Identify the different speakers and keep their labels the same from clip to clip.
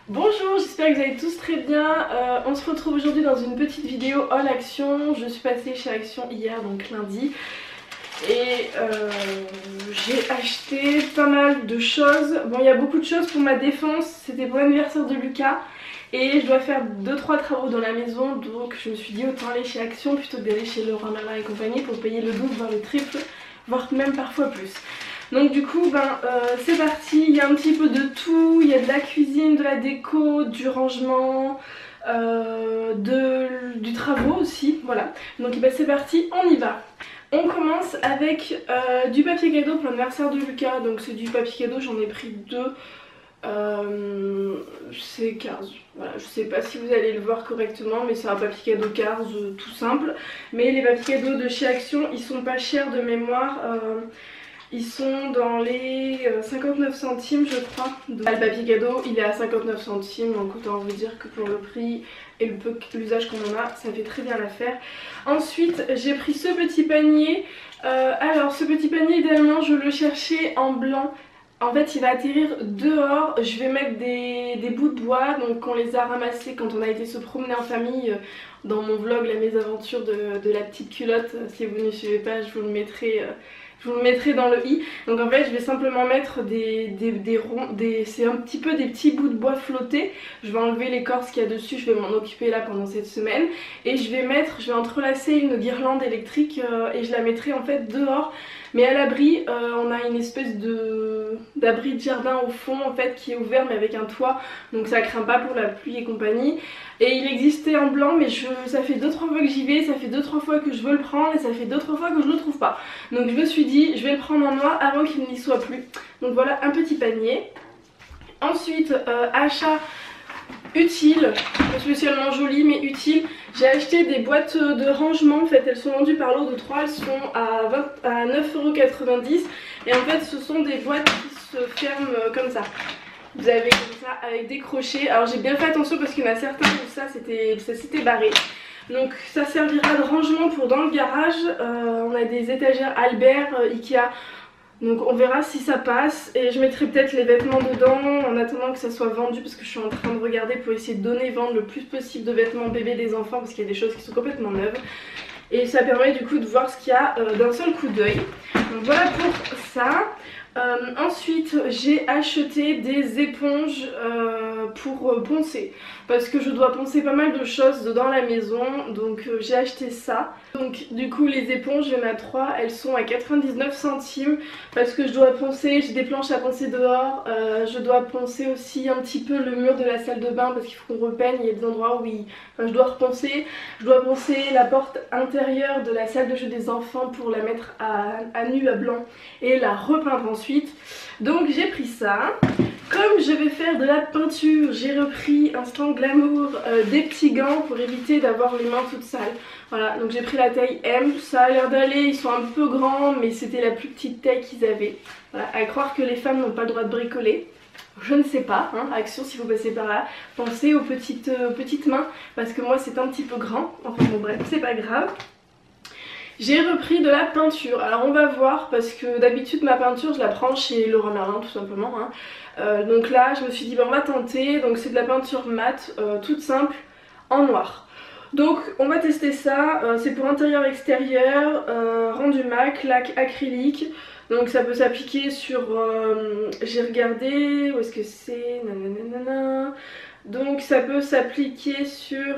Speaker 1: Bonjour, j'espère que vous allez tous très bien. On se retrouve aujourd'hui dans une petite vidéo All Action. Je suis passée chez Action hier, donc lundi. Et j'ai acheté pas mal de choses. Bon, il y a beaucoup de choses pour ma défense. C'était pour l'anniversaire de Lucas. Et je dois faire 2-3 travaux dans la maison. Donc je me suis dit autant aller chez Action plutôt que d'aller chez Leroy Merlin et compagnie pour payer le double, voire le triple, voire même parfois plus. Donc du coup c'est parti, il y a un petit peu de tout, il y a de la cuisine, de la déco, du rangement, du travaux aussi, voilà. Donc c'est parti, on y va. On commence avec du papier cadeau pour l'anniversaire de Lucas, donc c'est du papier cadeau, j'en ai pris deux. C'est Cars, voilà, je sais pas si vous allez le voir correctement mais c'est un papier cadeau Cars tout simple. Mais les papiers cadeaux de chez Action ils sont pas chers de mémoire. Ils sont dans les 59 centimes je crois. Le papier cadeau il est à 59 centimes, donc autant vous dire que pour le prix et le peu l'usage qu'on en a, ça fait très bien l'affaire. Ensuite j'ai pris ce petit panier. Alors ce petit panier idéalement je le cherchais en blanc. En fait il va atterrir dehors, je vais mettre des bouts de bois, donc on les a ramassés quand on a été se promener en famille dans mon vlog la mésaventure de la petite culotte. Si vous ne suivez pas je vous le mettrai dans le i. Donc en fait je vais simplement mettre des ronds, c'est un petit peu des petits bouts de bois flottés. Je vais enlever l'écorce qu'il y a dessus, je vais m'en occuper là pendant cette semaine. Et je vais entrelacer une guirlande électrique et je la mettrai en fait dehors. Mais à l'abri, on a une espèce d'abri de jardin au fond en fait qui est ouvert mais avec un toit. Donc ça craint pas pour la pluie et compagnie. Et il existait en blanc mais ça fait 2-3 fois que j'y vais, ça fait 2-3 fois que je veux le prendre et ça fait 2-3 fois que je le trouve pas. Donc je me suis dit je vais le prendre en noir avant qu'il n'y soit plus. Donc voilà un petit panier. Ensuite achat utile, pas spécialement joli mais utile. J'ai acheté des boîtes de rangement, en fait elles sont vendues par lot de 3, elles sont à 9,90 € et en fait ce sont des boîtes qui se ferment comme ça. Vous avez comme ça avec des crochets. Alors j'ai bien fait attention parce qu'il y en a certains où ça s'était barré. Donc ça servira de rangement pour dans le garage. On a des étagères Albert, Ikea. Donc on verra si ça passe et je mettrai peut-être les vêtements dedans en attendant que ça soit vendu parce que je suis en train de regarder pour essayer de donner et vendre le plus possible de vêtements bébés des enfants parce qu'il y a des choses qui sont complètement neuves. Et ça permet du coup de voir ce qu'il y a d'un seul coup d'œil. Donc voilà pour ça. Ensuite j'ai acheté des éponges pour poncer parce que je dois poncer pas mal de choses dans la maison, donc j'ai acheté ça. Donc du coup les éponges, il y en a 3, elles sont à 99 centimes parce que je dois poncer, j'ai des planches à poncer dehors, je dois poncer aussi un petit peu le mur de la salle de bain parce qu'il faut qu'on repeigne, il y a des endroits où je dois reponcer. Je dois poncer la porte intérieure de la salle de jeu des enfants pour la mettre à nu à blanc et la repeindre ensuite. Donc j'ai pris ça. Comme je vais faire de la peinture, j'ai repris Instant Glamour des petits gants pour éviter d'avoir les mains toutes sales. Voilà, donc j'ai pris la taille M, ça a l'air d'aller, ils sont un peu grands mais c'était la plus petite taille qu'ils avaient. Voilà, à croire que les femmes n'ont pas le droit de bricoler. Je ne sais pas, hein, Action si vous passez par là, pensez aux petites mains parce que moi c'est un petit peu grand, enfin bon bref, c'est pas grave. J'ai repris de la peinture, alors on va voir parce que d'habitude ma peinture je la prends chez Leroy Merlin tout simplement. Hein. Donc là je me suis dit on va tenter, donc c'est de la peinture mate, toute simple, en noir. Donc on va tester ça, c'est pour intérieur extérieur, rendu mat, lac acrylique. Donc ça peut s'appliquer sur, j'ai regardé, où est-ce que c'est, nanana. Donc ça peut s'appliquer sur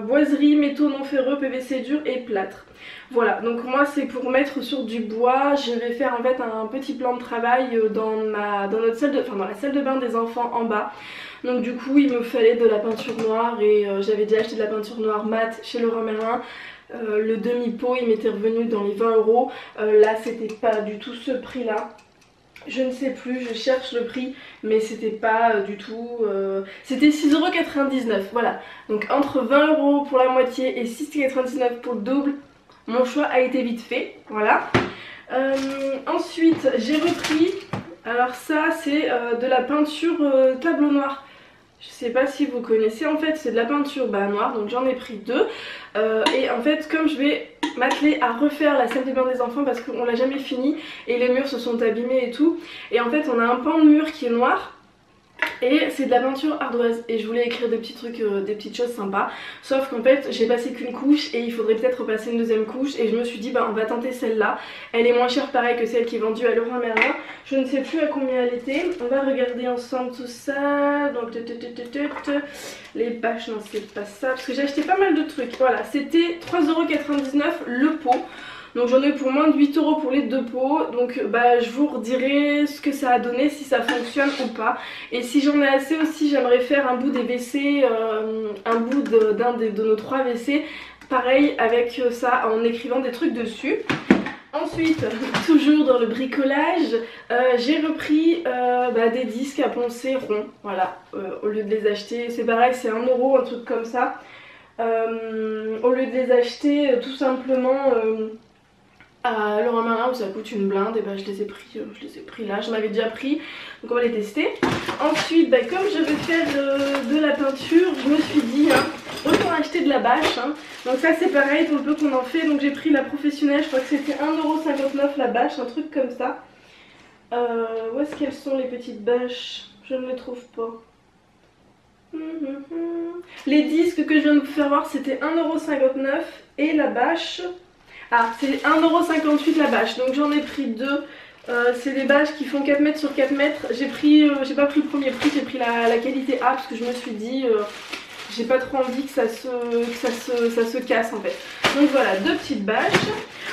Speaker 1: boiserie, métaux non ferreux, PVC dur et plâtre. Voilà, donc moi c'est pour mettre sur du bois. Je vais faire en fait un petit plan de travail dans la salle de bain des enfants en bas. Donc du coup il me fallait de la peinture noire et j'avais déjà acheté de la peinture noire mat chez Leroy Merlin. Le demi-pot il m'était revenu dans les 20 €. Là c'était pas du tout ce prix là. Je ne sais plus, je cherche le prix, mais c'était pas du tout... C'était 6,99 €, voilà. Donc entre 20 € pour la moitié et 6,99 € pour le double, mon choix a été vite fait, voilà. Ensuite, j'ai repris, alors ça c'est de la peinture tableau noir. Je sais pas si vous connaissez, en fait c'est de la peinture noire, donc j'en ai pris 2. Et en fait comme je vais m'atteler à refaire la salle de bain des enfants parce qu'on l'a jamais fini et les murs se sont abîmés et tout. Et en fait on a un pan de mur qui est noir Et c'est de la peinture ardoise et je voulais écrire des petits trucs, des petites choses sympas. Sauf qu'en fait j'ai passé qu'une couche et il faudrait peut-être repasser une deuxième couche. Et je me suis dit bah on va tenter celle-là. Elle est moins chère pareil que celle qui est vendue à Leroy Merlin. Je ne sais plus à combien elle était. On va regarder ensemble tout ça. Donc les bâches, non c'est pas ça. Parce que j'ai acheté pas mal de trucs. Voilà, c'était 3,99€ le pot. Donc j'en ai pour moins de 8 € pour les deux pots. Donc bah je vous redirai ce que ça a donné, si ça fonctionne ou pas. Et si j'en ai assez aussi, j'aimerais faire un bout des WC, un bout d'un de nos 3 WC. Pareil avec ça en écrivant des trucs dessus. Ensuite, toujours dans le bricolage, j'ai repris des disques à poncer ronds. Voilà, au lieu de les acheter, c'est pareil, c'est 1 €, un truc comme ça. Au lieu de les acheter tout simplement à Leroy Merlin où ça coûte une blinde, et je les ai pris là, j'en avais déjà pris, donc on va les tester. Ensuite comme je vais faire de la peinture, je me suis dit autant acheter de la bâche, donc ça c'est pareil pour le peu qu'on en fait. Donc j'ai pris la professionnelle, je crois que c'était 1,59 € la bâche, un truc comme ça. Où est-ce qu'elles sont les petites bâches? Je ne les trouve pas. Les disques que je viens de vous faire voir c'était 1,59 € et la bâche... Ah, c'est 1,58 € la bâche, donc j'en ai pris deux. C'est des bâches qui font 4 mètres sur 4 mètres. J'ai pas pris le premier prix, j'ai pris la qualité A parce que je me suis dit, j'ai pas trop envie que ça se casse en fait. Donc voilà, deux petites bâches.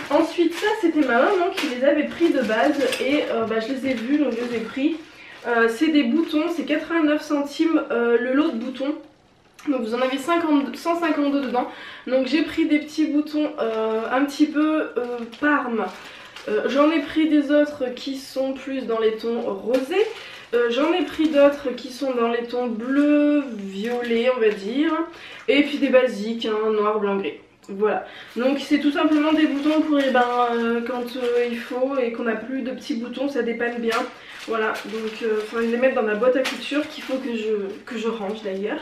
Speaker 1: Ensuite, ça c'était ma maman qui les avait pris de base et je les ai vus, donc je les ai pris. C'est des boutons, c'est 89 centimes le lot de boutons. Donc vous en avez 152 dedans. Donc j'ai pris des petits boutons un petit peu parme. J'en ai pris des autres qui sont plus dans les tons rosés. J'en ai pris d'autres qui sont dans les tons bleu, violet on va dire. Et puis des basiques, noir, blanc, gris. Voilà, donc c'est tout simplement des boutons pour quand il faut et qu'on n'a plus de petits boutons, ça dépanne bien. Voilà, donc il faut les mettre dans ma boîte à couture qu'il faut que je range d'ailleurs.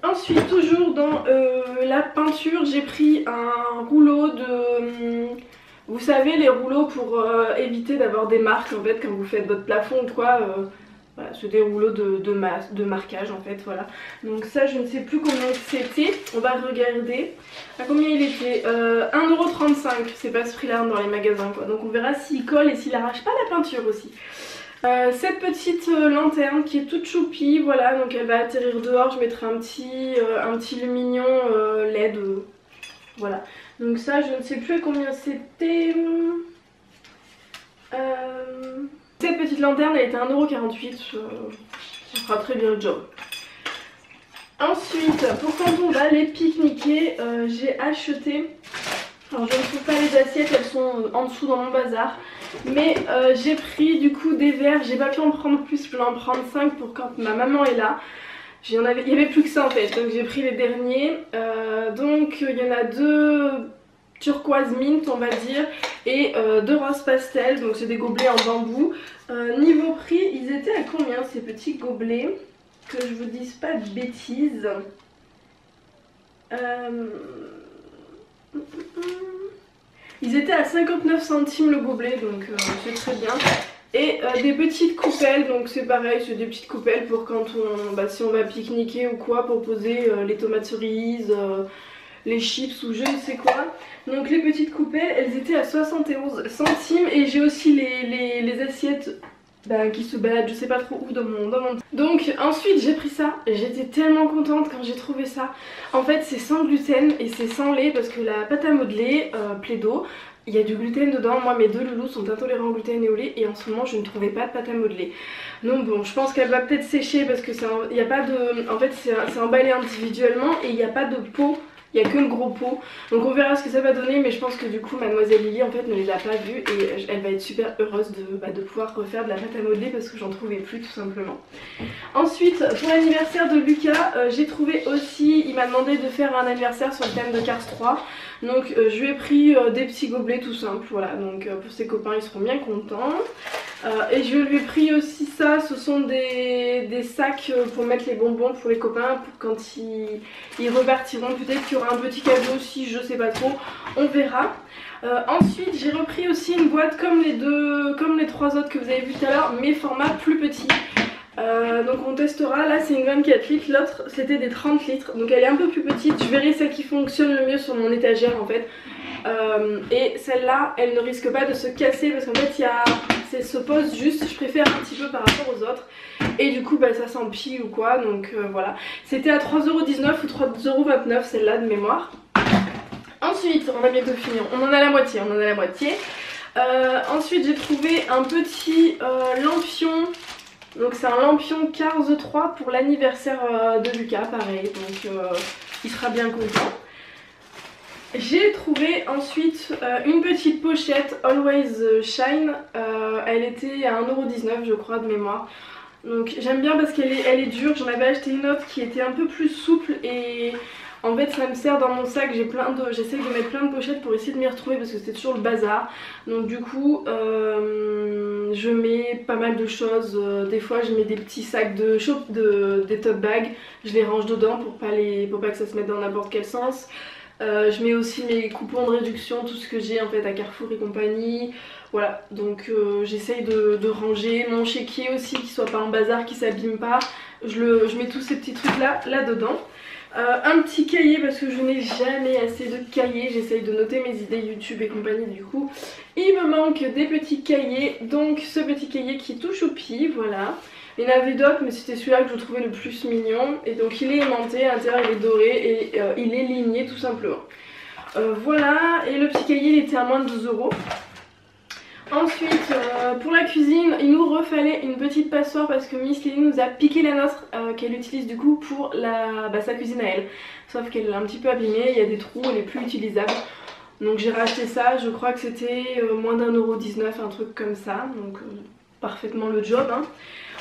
Speaker 1: Ensuite, toujours dans la peinture, j'ai pris un rouleau de... vous savez, les rouleaux pour éviter d'avoir des marques en fait quand vous faites votre plafond ou quoi. Voilà, c'est des rouleaux de marquage en fait, voilà. Donc ça, je ne sais plus combien c'était, on va regarder. À combien il était 1,35 €, c'est pas ce prix-là dans les magasins quoi. Donc on verra s'il colle et s'il arrache pas la peinture aussi. Cette petite lanterne qui est toute choupie, voilà, donc elle va atterrir dehors, je mettrai un petit lumignon LED, voilà. Donc ça, je ne sais plus à combien c'était. Cette petite lanterne, elle était 1,48 €, ça fera très bien le job. Ensuite, pour quand on va aller pique-niquer, j'ai acheté... Alors je ne trouve pas les assiettes, elles sont en dessous dans mon bazar. Mais j'ai pris du coup des verres, j'ai pas pu en prendre plus, je voulais en prendre 5 pour quand ma maman est là. Il y avait plus que ça en fait, donc j'ai pris les derniers. Donc il y en a 2 turquoise mint on va dire et 2 roses pastel, donc c'est des gobelets en bambou. Niveau prix, ils étaient à combien ces petits gobelets? Que je vous dise pas de bêtises. Ils étaient à 59 centimes le gobelet, donc c'est très bien. Et des petites coupelles, donc c'est pareil, c'est des petites coupelles pour quand si on va pique-niquer ou quoi, pour poser les tomates cerises, les chips ou je ne sais quoi. Donc les petites coupelles, elles étaient à 71 centimes et j'ai aussi les assiettes qui se baladent je sais pas trop où dans mon... Donc ensuite j'ai pris ça, j'étais tellement contente quand j'ai trouvé ça. En fait c'est sans gluten et c'est sans lait parce que la pâte à modeler Plaido, il y a du gluten dedans. Moi mes 2 loulous sont intolérants au gluten et au lait et en ce moment je ne trouvais pas de pâte à modeler. Donc bon, je pense qu'elle va peut-être sécher parce que il n'y a pas de... En fait c'est emballé individuellement et il n'y a pas de pot. Il n'y a que le gros pot, donc on verra ce que ça va donner, mais je pense que du coup mademoiselle Lily en fait ne les a pas vus et elle va être super heureuse de pouvoir refaire de la pâte à modeler parce que j'en trouvais plus tout simplement. Ensuite pour l'anniversaire de Lucas, j'ai trouvé aussi, il m'a demandé de faire un anniversaire sur le thème de Cars 3, donc je lui ai pris des petits gobelets tout simples, voilà, donc pour ses copains ils seront bien contents. Et je lui ai pris aussi ça, ce sont des sacs pour mettre les bonbons pour les copains pour quand ils repartiront. Peut-être qu'il y aura un petit cadeau aussi, je sais pas trop, on verra. Ensuite j'ai repris aussi une boîte comme les 3 autres que vous avez vu tout à l'heure, mais format plus petit. Donc on testera, là c'est une 24 litres, l'autre c'était des 30 litres, donc elle est un peu plus petite, je verrai celle qui fonctionne le mieux sur mon étagère en fait. Et celle-là elle ne risque pas de se casser parce qu'en fait elle se pose juste, je préfère un petit peu par rapport aux autres. Et du coup bah, ça s'empile ou quoi, donc voilà. C'était à 3,19€ ou 3,29€ celle-là de mémoire. Ensuite on a bientôt fini, on en a la moitié, ensuite j'ai trouvé un petit lampion. Donc c'est un lampion Cars 3 pour l'anniversaire de Lucas, pareil, donc il sera bien content. J'ai trouvé ensuite une petite pochette Always Shine, elle était à 1,19€ je crois de mémoire. Donc j'aime bien parce qu'elle est dure, j'en avais acheté une autre qui était un peu plus souple et en fait ça me sert dans mon sac, j'essaie de mettre plein de pochettes pour essayer de m'y retrouver parce que c'était toujours le bazar. Donc du coup je mets pas mal de choses, des fois je mets des petits sacs des tote bags, je les range dedans pour pas que ça se mette dans n'importe quel sens. Je mets aussi mes coupons de réduction, tout ce que j'ai en fait à Carrefour et compagnie. Voilà, donc j'essaye de ranger mon chéquier aussi, qu'il soit pas en bazar, qu'il s'abîme pas. Je mets tous ces petits trucs là dedans. Un petit cahier parce que je n'ai jamais assez de cahiers, j'essaye de noter mes idées YouTube et compagnie du coup. Il me manque des petits cahiers, donc ce petit cahier qui touche au pied, voilà. Il y en avait d'autres mais c'était celui-là que je trouvais le plus mignon. Et donc il est aimanté, à l'intérieur il est doré et il est ligné tout simplement. Voilà, et le petit cahier il était à moins de 2€. Ensuite pour la cuisine il nous refallait une petite passoire parce que Miss Lily nous a piqué la nôtre qu'elle utilise du coup pour sa cuisine à elle. Sauf qu'elle est un petit peu abîmée, il y a des trous, elle est plus utilisable. Donc j'ai racheté ça, je crois que c'était moins d'1,19€, un truc comme ça. Donc parfaitement le job hein.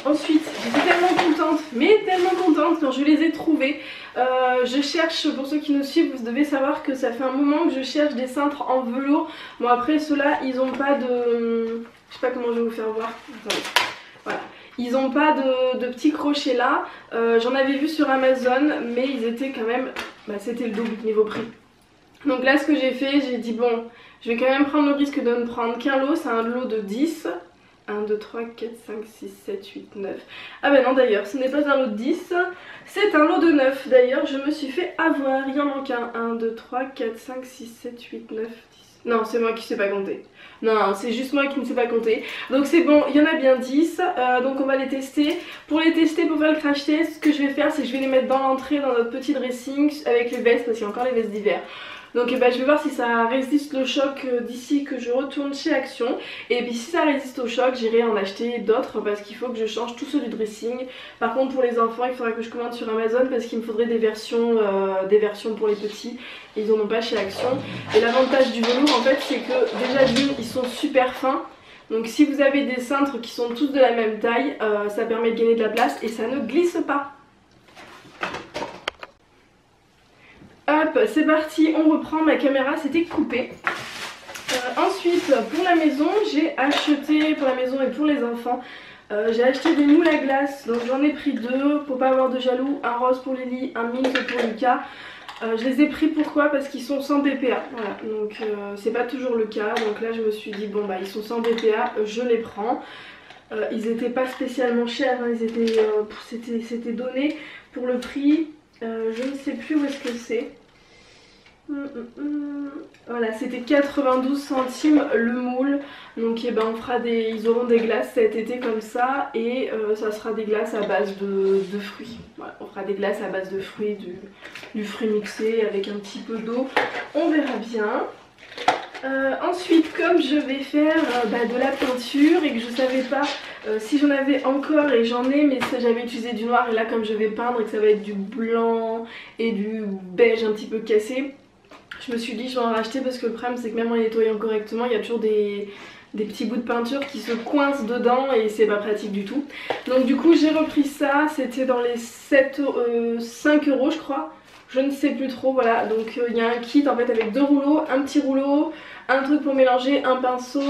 Speaker 1: Ensuite j'étais tellement contente, mais tellement contente quand je les ai trouvés. Je cherche, pour ceux qui nous suivent, vous devez savoir que ça fait un moment que je cherche des cintres en velours. Bon après ceux-là ils ont pas de... Je sais pas comment je vais vous faire voir. Attendez. Voilà. Ils ont pas de petits crochets là. J'en avais vu sur Amazon mais ils étaient quand même... c'était le double niveau prix. Donc là ce que j'ai fait, j'ai dit bon, je vais quand même prendre le risque de ne prendre qu'un lot, c'est un lot de 10. 1, 2, 3, 4, 5, 6, 7, 8, 9. Ah bah non d'ailleurs ce n'est pas un lot de 10, c'est un lot de 9. D'ailleurs je me suis fait avoir, il y en manque un. 1, 2, 3, 4, 5, 6, 7, 8, 9, 10. Non c'est moi qui sais pas compter. Non c'est juste moi qui ne sais pas compter. Donc c'est bon, il y en a bien 10. Donc on va les tester. Pour les tester, pour faire le crash test, ce que je vais faire c'est que je vais les mettre dans l'entrée, dans notre petit dressing avec les vestes parce qu'il y a encore les vestes d'hiver. Donc je vais voir si ça résiste le choc d'ici que je retourne chez Action. Et puis si ça résiste au choc, j'irai en acheter d'autres parce qu'il faut que je change tous ceux du dressing. Par contre pour les enfants, il faudra que je commande sur Amazon parce qu'il me faudrait des versions pour les petits. Et ils en ont pas chez Action. Et l'avantage du velours en fait c'est que déjà d'une, ils sont super fins. Donc si vous avez des cintres qui sont tous de la même taille, ça permet de gagner de la place et ça ne glisse pas. Hop, c'est parti, on reprend, ma caméra s'était coupée. Ensuite, pour la maison, j'ai acheté, pour la maison et pour les enfants, j'ai acheté des moules à glace, donc j'en ai pris 2 pour pas avoir de jaloux, un rose pour Lily, un mint pour Lucas. Je les ai pris pourquoi? Parce qu'ils sont sans BPA, voilà, donc c'est pas toujours le cas, donc là je me suis dit bon bah ils sont sans BPA, je les prends. Ils étaient pas spécialement chers, hein, c'était donné pour le prix. Je ne sais plus où est-ce que c'est. Voilà, c'était 92 centimes le moule. Donc on fera ils auront des glaces cet été comme ça. Et ça sera des glaces à base de fruits. Voilà, on fera des glaces à base de fruits, du fruit mixé avec un petit peu d'eau. On verra bien. Ensuite, comme je vais faire de la peinture et que je savais pas si j'en avais encore, et j'en ai, mais j'avais utilisé du noir, et là comme je vais peindre et que ça va être du blanc et du beige un petit peu cassé, je me suis dit je vais en racheter parce que le problème c'est que même en nettoyant correctement il y a toujours des petits bouts de peinture qui se coincent dedans et c'est pas pratique du tout. Donc du coup j'ai repris ça, c'était dans les 5 € je crois. Je ne sais plus trop, voilà, donc il y a un kit en fait avec 2 rouleaux, un petit rouleau, un truc pour mélanger, un pinceau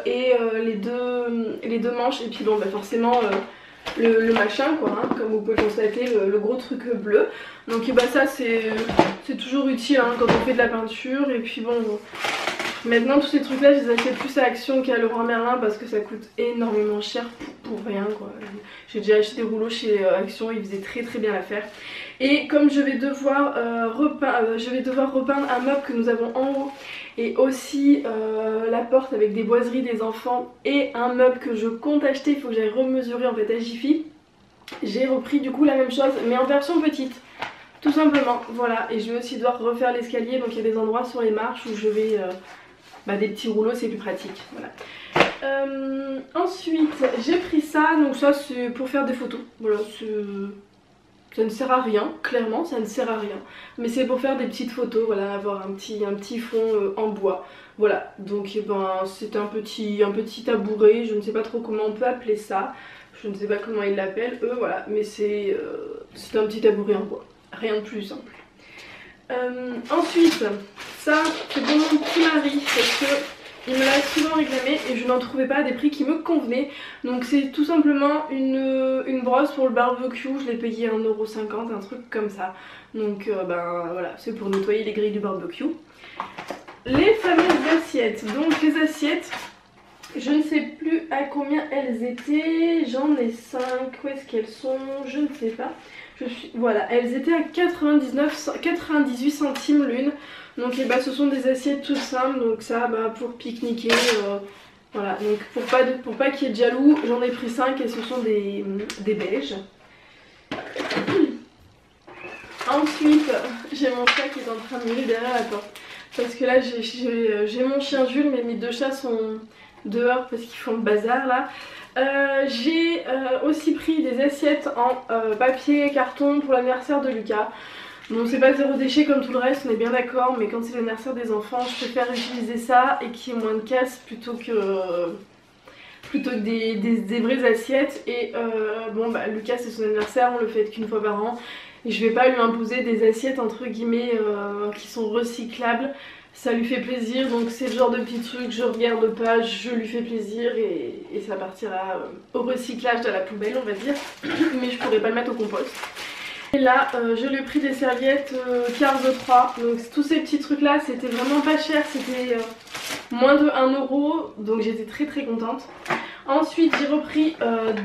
Speaker 1: et les deux manches. Et puis bon forcément le machin quoi, hein, comme vous pouvez constater, le gros truc bleu. Donc ça c'est toujours utile hein, quand on fait de la peinture. Et puis bon, Maintenant tous ces trucs là je les achète plus à Action qu'à Leroy Merlin parce que ça coûte énormément cher pour rien quoi. J'ai déjà acheté des rouleaux chez Action, ils faisaient très bien l'affaire. Et comme je vais devoir repeindre un meuble que nous avons en haut et aussi la porte avec des boiseries des enfants et un meuble que je compte acheter, il faut que j'aille remesurer en fait à Jiffy. J'ai repris du coup la même chose mais en version petite. Tout simplement, voilà. Et je vais aussi devoir refaire l'escalier, donc il y a des endroits sur les marches où je vais... des petits rouleaux, c'est plus pratique, voilà. Ensuite j'ai pris ça, donc ça c'est pour faire des photos, voilà, ça ne sert à rien, clairement ça ne sert à rien, mais c'est pour faire des petites photos, voilà, avoir un petit fond en bois, voilà. Donc c'est un petit tabouret, je ne sais pas trop comment on peut appeler ça, je ne sais pas comment ils l'appellent eux, voilà, mais c'est un petit tabouret en bois, rien de plus simple. Ensuite, ça c'est pour mon petit mari parce que il me l'a souvent réclamé et je n'en trouvais pas à des prix qui me convenaient. Donc c'est tout simplement une brosse pour le barbecue, je l'ai payé 1,50 €, un truc comme ça. Donc voilà, c'est pour nettoyer les grilles du barbecue. Les fameuses assiettes, donc les assiettes, je ne sais plus à combien elles étaient, j'en ai 5, où est-ce qu'elles sont, je ne sais pas. Voilà, elles étaient à 98 centimes l'une. Donc ce sont des assiettes toutes simples, donc ça pour pique-niquer, voilà. Donc pour pas qu'il y ait de jaloux, j'en ai pris 5 et ce sont des beiges. Ensuite, j'ai mon chat qui est en train de miauler derrière la porte. Parce que là j'ai mon chien Jules, mais mes deux chats sont dehors parce qu'ils font le bazar là. J'ai aussi pris des assiettes en papier et carton pour l'anniversaire de Lucas. Bon, c'est pas zéro déchet comme tout le reste, on est bien d'accord, mais quand c'est l'anniversaire des enfants, je préfère utiliser ça et qu'il y ait moins de casse plutôt que des vraies assiettes. Et Lucas c'est son anniversaire, on le fait qu'une fois par an. Et je vais pas lui imposer des assiettes entre guillemets qui sont recyclables. Ça lui fait plaisir, donc c'est le genre de petit truc, je regarde pas, je lui fais plaisir et ça partira au recyclage de la poubelle on va dire. Mais je pourrais pas le mettre au compost. Et là je lui ai pris des serviettes Cars 3, donc tous ces petits trucs là c'était vraiment pas cher, c'était moins de 1 €, donc j'étais très contente. Ensuite j'ai repris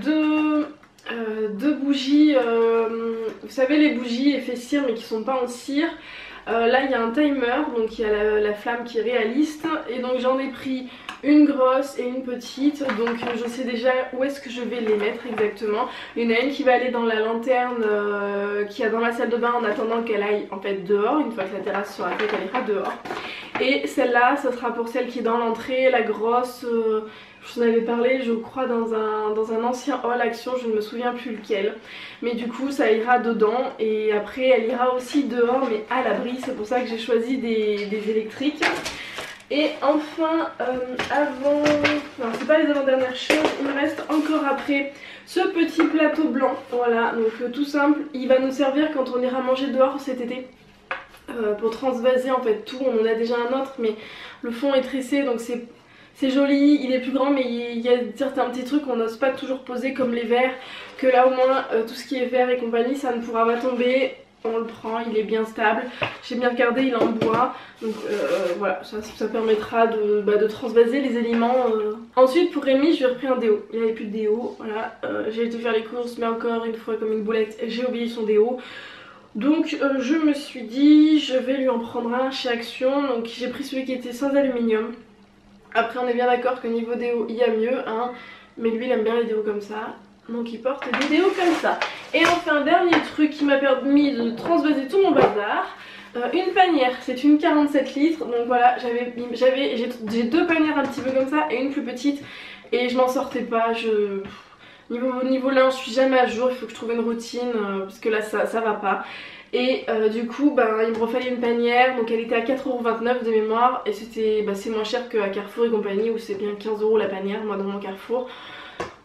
Speaker 1: deux bougies, vous savez les bougies effet cire mais qui sont pas en cire. Là il y a un timer, donc il y a la flamme qui est réaliste et donc j'en ai pris une grosse et une petite, donc je sais déjà où est-ce que je vais les mettre exactement. Il y en a une qui va aller dans la lanterne qu'il y a dans la salle de bain en attendant qu'elle aille en fait dehors, une fois que la terrasse sera faite elle ira dehors. Et celle-là ça sera pour celle qui est dans l'entrée, la grosse, je vous en avais parlé je crois dans un ancien hall Action, je ne me souviens plus lequel. Mais du coup ça ira dedans et après elle ira aussi dehors mais à l'abri, c'est pour ça que j'ai choisi des électriques. Et enfin c'est pas les avant-dernières choses, il me reste encore après ce petit plateau blanc, voilà, donc tout simple, il va nous servir quand on ira manger dehors cet été. Pour transvaser en fait tout, on en a déjà un autre mais le fond est tressé donc c'est joli, il est plus grand mais il y a certains petits trucs qu'on n'ose pas toujours poser comme les verres, que là au moins tout ce qui est verre et compagnie ça ne pourra pas tomber, on le prend, il est bien stable, j'ai bien regardé, il est en bois, donc voilà, ça permettra de transvaser les aliments. Ensuite pour Rémi je lui ai repris un déo, il n'y avait plus de déo, voilà, j'ai été faire les courses mais encore une fois comme une boulette j'ai oublié son déo. Donc je me suis dit je vais lui en prendre un chez Action, donc j'ai pris celui qui était sans aluminium. Après on est bien d'accord que niveau déo il y a mieux hein, mais lui il aime bien les déos comme ça, donc il porte des déos comme ça. Et enfin dernier truc qui m'a permis de transvaser tout mon bazar, une panière, c'est une 47 litres, donc voilà j'ai deux panières un petit peu comme ça et une plus petite et je m'en sortais pas, Niveau là je suis jamais à jour, il faut que je trouve une routine parce que là ça va pas. Et du coup il me refallait une panière, donc elle était à 4,29 € de mémoire et c'est moins cher qu'à Carrefour et compagnie où c'est bien 15 € la panière, moi dans mon Carrefour.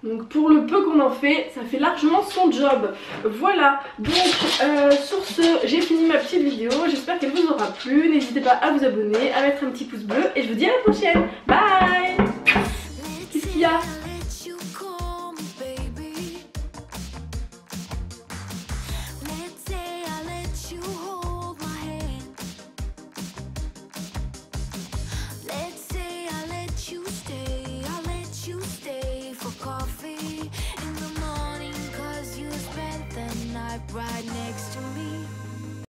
Speaker 1: Donc pour le peu qu'on en fait, ça fait largement son job. Voilà, donc sur ce, j'ai fini ma petite vidéo. J'espère qu'elle vous aura plu. N'hésitez pas à vous abonner, à mettre un petit pouce bleu. Et je vous dis à la prochaine. Bye. Qu'est-ce qu'il y a ?
Speaker 2: Let's right next to me.